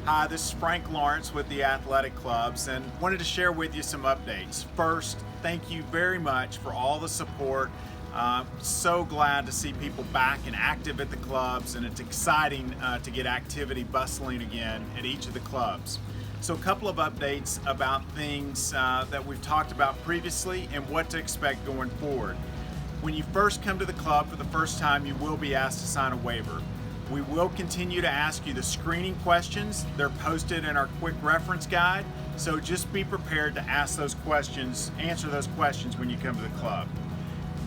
Hi, this is Frank Lawrence with the Athletic Clubs and wanted to share with you some updates. First, thank you very much for all the support. So glad to see people back and active at the clubs, and it's exciting to get activity bustling again at each of the clubs. So a couple of updates about things that we've talked about previously and what to expect going forward. When you first come to the club for the first time, you will be asked to sign a waiver. We will continue to ask you the screening questions. They're posted in our quick reference guide, so just be prepared to ask those questions, answer those questions when you come to the club.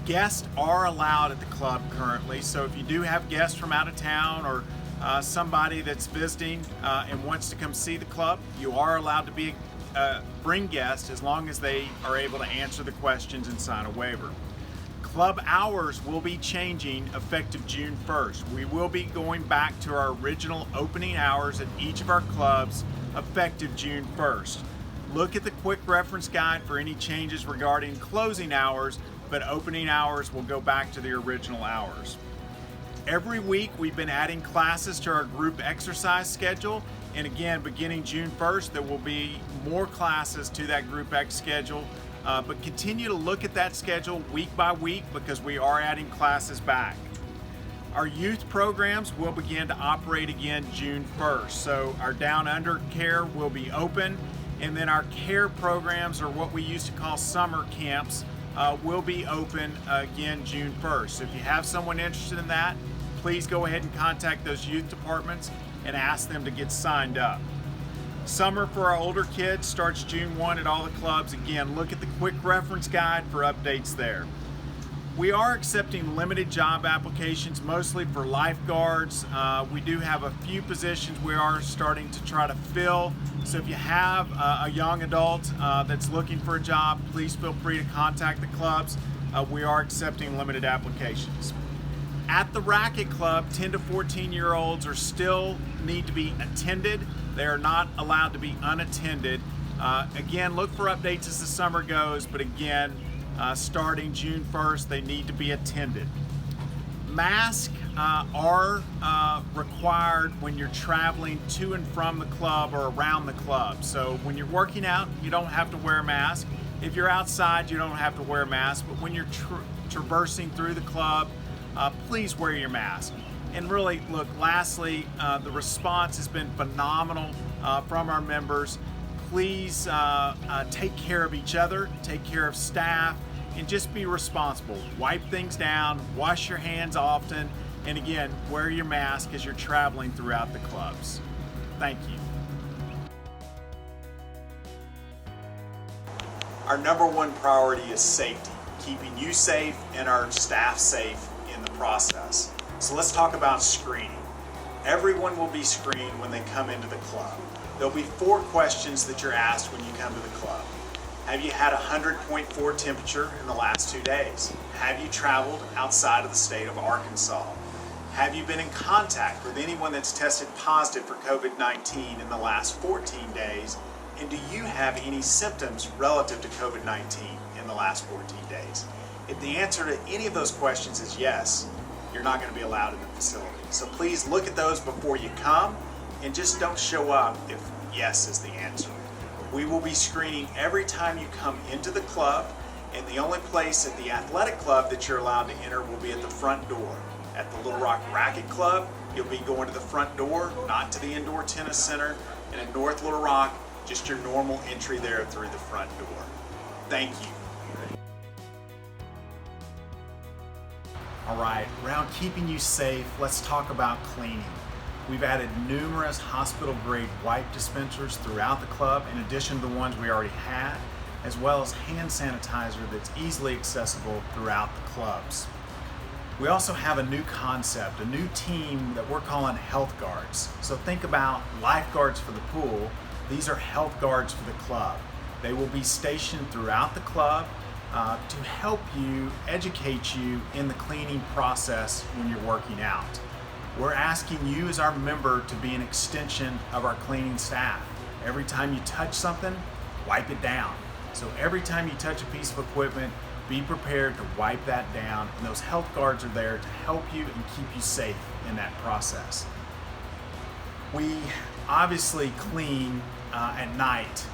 Guests are allowed at the club currently, so if you do have guests from out of town or somebody that's visiting and wants to come see the club, you are allowed to bring guests as long as they are able to answer the questions and sign a waiver. Club hours will be changing effective June 1st. We will be going back to our original opening hours at each of our clubs effective June 1st. Look at the quick reference guide for any changes regarding closing hours, but opening hours will go back to the original hours. Every week we've been adding classes to our group exercise schedule, and again, beginning June 1st, there will be more classes to that group X schedule. But continue to look at that schedule week by week because we are adding classes back. Our youth programs will begin to operate again June 1st. So our Down Under care will be open, and then our care programs, or what we used to call summer camps, will be open again June 1st. So if you have someone interested in that, please go ahead and contact those youth departments and ask them to get signed up. Summer for our older kids starts June 1 at all the clubs. Again, look at the quick reference guide for updates there. We are accepting limited job applications, mostly for lifeguards. We do have a few positions we are starting to try to fill. So if you have a young adult that's looking for a job, please feel free to contact the clubs. We are accepting limited applications. At the Racket Club, 10 to 14-year-olds are still need to be attended. They are not allowed to be unattended. Again, look for updates as the summer goes, but again, starting June 1st, they need to be attended. Masks are required when you're traveling to and from the club or around the club. So when you're working out, you don't have to wear a mask. If you're outside, you don't have to wear a mask, but when you're traversing through the club, please wear your mask. And really, look, lastly, the response has been phenomenal from our members. Please take care of each other, take care of staff, and just be responsible. Wipe things down, wash your hands often, and again, wear your mask as you're traveling throughout the clubs. Thank you. Our number one priority is safety, keeping you safe and our staff safe in the process. So let's talk about screening. Everyone will be screened when they come into the club. There'll be 4 questions that you're asked when you come to the club. Have you had a 100.4 temperature in the last 2 days? Have you traveled outside of the state of Arkansas? Have you been in contact with anyone that's tested positive for COVID-19 in the last 14 days? And do you have any symptoms relative to COVID-19 in the last 14 days? If the answer to any of those questions is yes, you're not going to be allowed in the facility. So please look at those before you come, and just don't show up if yes is the answer. We will be screening every time you come into the club, and the only place at the athletic club that you're allowed to enter will be at the front door. At the Little Rock Racket Club, you'll be going to the front door, not to the indoor tennis center. And in North Little Rock, just your normal entry there through the front door. Thank you. All right, around keeping you safe, let's talk about cleaning. We've added numerous hospital-grade wipe dispensers throughout the club, in addition to the ones we already had, as well as hand sanitizer that's easily accessible throughout the clubs. We also have a new concept, a new team that we're calling health guards. So think about lifeguards for the pool. These are health guards for the club. They will be stationed throughout the club to help you, educate you in the cleaning process when you're working out. We're asking you as our member to be an extension of our cleaning staff. Every time you touch something, wipe it down. So every time you touch a piece of equipment, be prepared to wipe that down, and those health guards are there to help you and keep you safe in that process. We obviously clean at night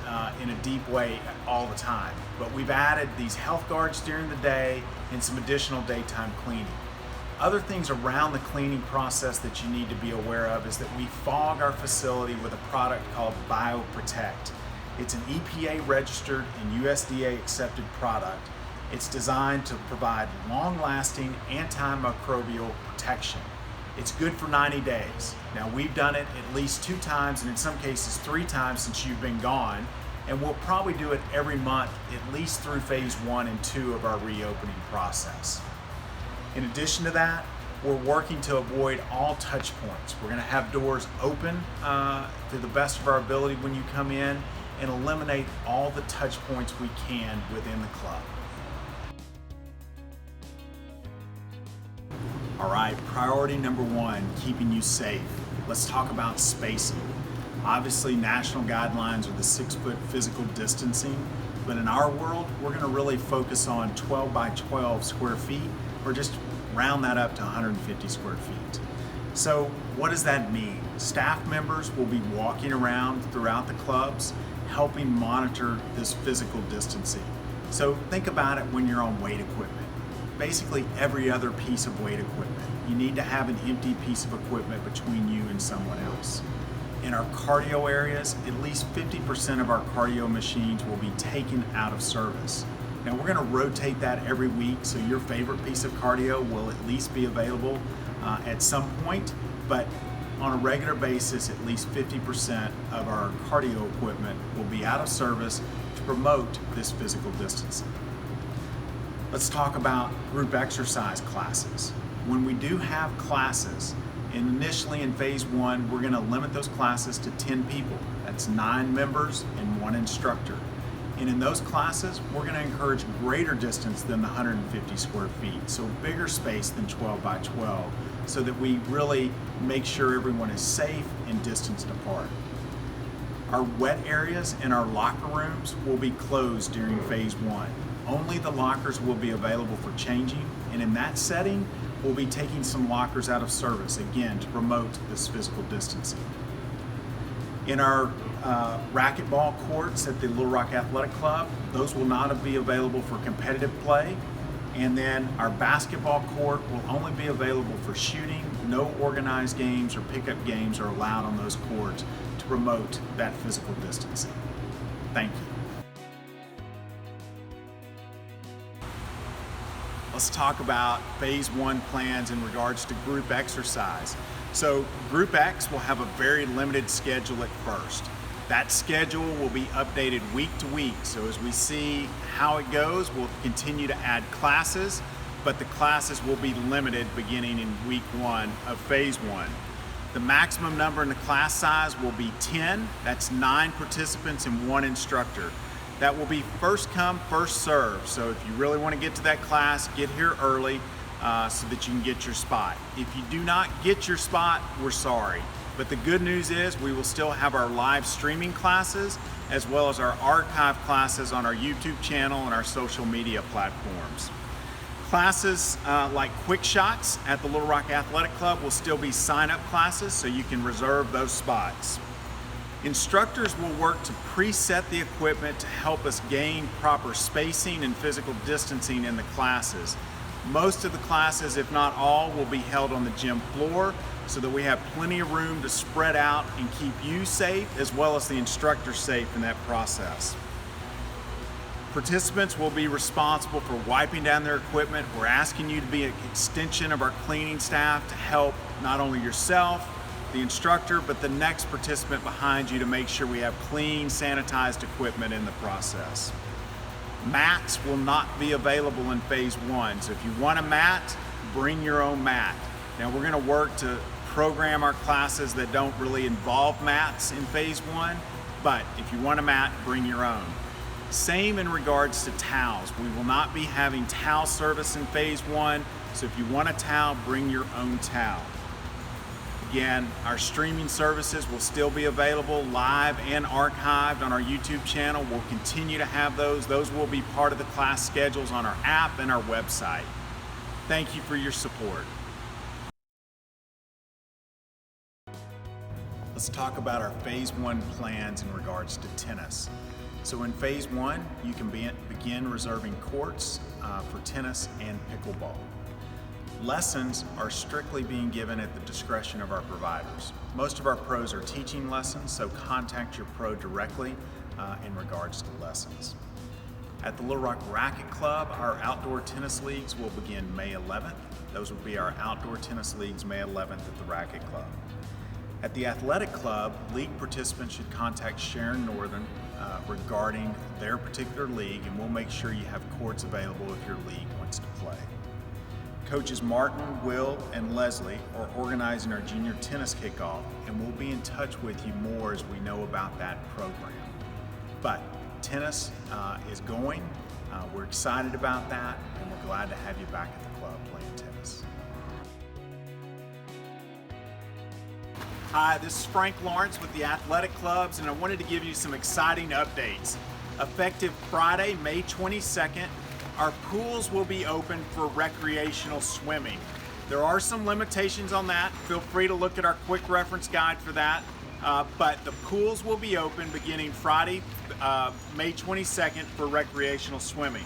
in a deep way all the time, but we've added these health guards during the day and some additional daytime cleaning. Other things around the cleaning process that you need to be aware of is that we fog our facility with a product called BioProtect. It's an EPA registered and USDA accepted product. It's designed to provide long-lasting antimicrobial protection. It's good for 90 days. Now, we've done it at least 2 times and in some cases 3 times since you've been gone, and we'll probably do it every month at least through phase 1 and 2 of our reopening process. In addition to that, we're working to avoid all touch points. We're going to have doors open to the best of our ability when you come in and eliminate all the touch points we can within the club. All right, priority number 1, keeping you safe. Let's talk about spacing. Obviously, national guidelines are the 6-foot physical distancing, but in our world, we're going to really focus on 12 by 12 square feet, or just round that up to 150 square feet. So what does that mean? Staff members will be walking around throughout the clubs, helping monitor this physical distancing. So think about it when you're on weight equipment. Basically every other piece of weight equipment. You need to have an empty piece of equipment between you and someone else. In our cardio areas, at least 50% of our cardio machines will be taken out of service. Now we're going to rotate that every week, so your favorite piece of cardio will at least be available at some point, but on a regular basis, at least 50% of our cardio equipment will be out of service to promote this physical distancing. Let's talk about group exercise classes. When we do have classes, initially in phase 1, we're going to limit those classes to 10 people. That's 9 members and 1 instructor. And in those classes, we're going to encourage greater distance than the 150 square feet, so bigger space than 12 by 12, so that we really make sure everyone is safe and distanced apart. Our wet areas and our locker rooms will be closed during phase 1. Only the lockers will be available for changing, and in that setting, we'll be taking some lockers out of service, again, to promote this physical distancing. In our racquetball courts at the Little Rock Athletic Club, those will not be available for competitive play. And then our basketball court will only be available for shooting. No organized games or pickup games are allowed on those courts to promote that physical distancing. Thank you. Let's talk about phase 1 plans in regards to group exercise. So Group X will have a very limited schedule at first. That schedule will be updated week to week. So as we see how it goes, we'll continue to add classes, but the classes will be limited beginning in week 1 of phase 1. The maximum number in the class size will be 10. That's 9 participants and 1 instructor. That will be first come, first serve. So if you really want to get to that class, get here early so that you can get your spot. If you do not get your spot, we're sorry. But the good news is we will still have our live streaming classes as well as our archive classes on our YouTube channel and our social media platforms. Classes like Quick Shots at the Little Rock Athletic Club will still be sign-up classes, so you can reserve those spots. Instructors will work to preset the equipment to help us gain proper spacing and physical distancing in the classes. Most of the classes, if not all, will be held on the gym floor so that we have plenty of room to spread out and keep you safe as well as the instructors safe in that process. Participants will be responsible for wiping down their equipment. We're asking you to be an extension of our cleaning staff to help not only yourself, the instructor, but the next participant behind you to make sure we have clean, sanitized equipment in the process. Mats will not be available in phase 1. So if you want a mat, bring your own mat. Now we're going to work to program our classes that don't really involve mats in phase 1, but if you want a mat, bring your own. Same in regards to towels. We will not be having towel service in phase 1, so if you want a towel, bring your own towel. Again, our streaming services will still be available live and archived on our YouTube channel. We'll continue to have those. Those will be part of the class schedules on our app and our website. Thank you for your support. Let's talk about our Phase 1 plans in regards to tennis. So in Phase 1, you can begin reserving courts for tennis and pickleball. Lessons are strictly being given at the discretion of our providers. Most of our pros are teaching lessons, so contact your pro directly in regards to lessons. At the Little Rock Racket Club, our outdoor tennis leagues will begin May 11th. Those will be our outdoor tennis leagues May 11th at the Racket Club. At the Athletic Club, league participants should contact Sharon Northern regarding their particular league, and we'll make sure you have courts available if your league wants to play. Coaches Martin, Will, and Leslie are organizing our junior tennis kickoff, and we'll be in touch with you more as we know about that program. But tennis is going. We're excited about that, and we're glad to have you back at the club playing tennis. Hi, this is Frank Lawrence with the Athletic Clubs, and I wanted to give you some exciting updates. Effective Friday, May 22nd, our pools will be open for recreational swimming. There are some limitations on that. Feel free to look at our quick reference guide for that. But the pools will be open beginning Friday, May 22nd for recreational swimming.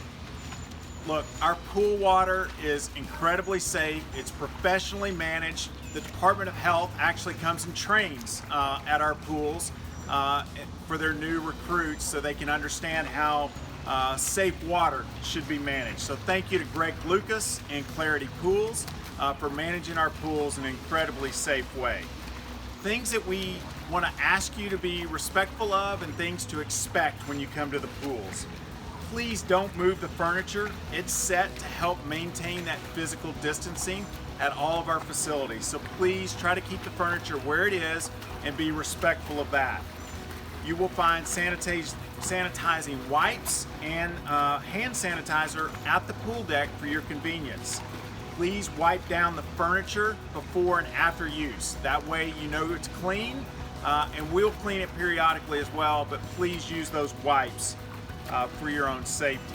Look, our pool water is incredibly safe. It's professionally managed. The Department of Health actually comes and trains at our pools for their new recruits so they can understand how safe water should be managed. So thank you to Greg Lucas and Clarity Pools for managing our pools in an incredibly safe way. Things that we want to ask you to be respectful of and things to expect when you come to the pools. Please don't move the furniture. It's set to help maintain that physical distancing at all of our facilities. So please try to keep the furniture where it is and be respectful of that. You will find sanitizing wipes and hand sanitizer at the pool deck for your convenience. Please wipe down the furniture before and after use. That way you know it's clean, and we'll clean it periodically as well, but please use those wipes for your own safety.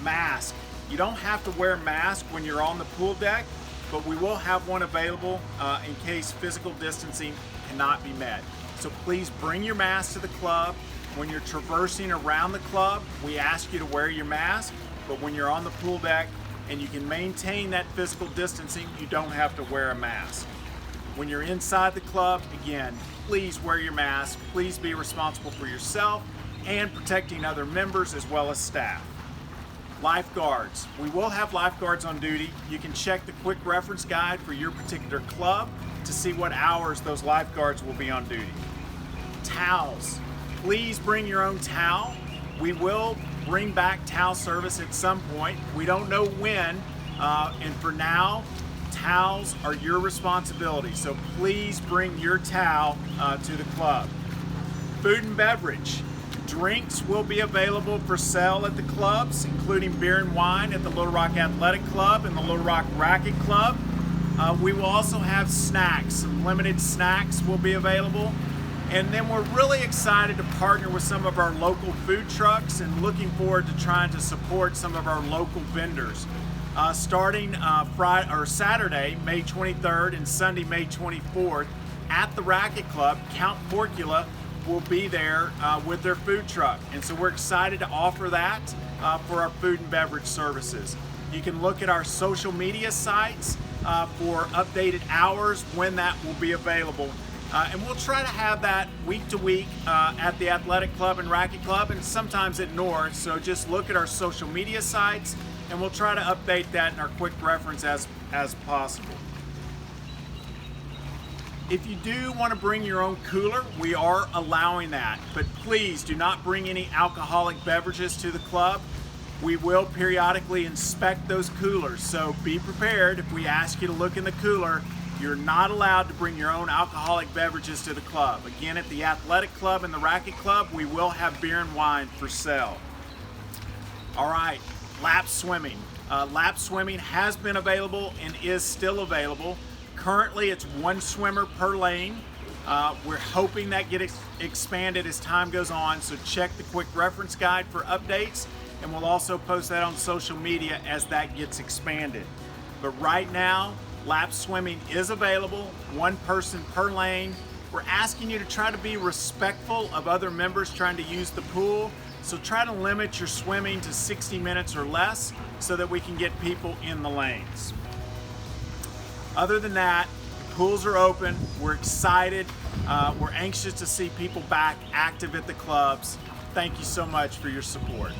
Mask. You don't have to wear a mask when you're on the pool deck, but we will have one available in case physical distancing cannot be met. So please bring your mask to the club. When you're traversing around the club, we ask you to wear your mask, but when you're on the pool deck and you can maintain that physical distancing, you don't have to wear a mask. When you're inside the club, again, please wear your mask. Please be responsible for yourself and protecting other members as well as staff. Lifeguards. We will have lifeguards on duty. You can check the quick reference guide for your particular club to see what hours those lifeguards will be on duty. Towels. Please bring your own towel. We will bring back towel service at some point. We don't know when, and for now, towels are your responsibility. So please bring your towel to the club. Food and beverage. Drinks will be available for sale at the clubs, including beer and wine at the Little Rock Athletic Club and the Little Rock Racket Club. We will also have snacks. Some limited snacks will be available. And then we're really excited to partner with some of our local food trucks and looking forward to trying to support some of our local vendors. Starting Saturday, May 23rd and Sunday, May 24th at the Racket Club, Count Porcula will be there with their food truck. And so we're excited to offer that for our food and beverage services. You can look at our social media sites for updated hours when that will be available. And we'll try to have that week to week at the Athletic Club and Racket Club and sometimes at North. So just look at our social media sites and we'll try to update that in our quick reference as possible. If you do want to bring your own cooler, we are allowing that, but please do not bring any alcoholic beverages to the club. We will periodically inspect those coolers, so be prepared. If we ask you to look in the cooler, you're not allowed to bring your own alcoholic beverages to the club. Again, at the Athletic Club and the Racket Club, we will have beer and wine for sale. All right, lap swimming. Lap swimming has been available and is still available. Currently, it's one swimmer per lane. We're hoping that gets expanded as time goes on, so check the quick reference guide for updates, and we'll also post that on social media as that gets expanded. But right now, lap swimming is available, one person per lane. We're asking you to try to be respectful of other members trying to use the pool. So try to limit your swimming to 60 minutes or less so that we can get people in the lanes. Other than that, the pools are open. We're excited. We're anxious to see people back active at the clubs. Thank you so much for your support.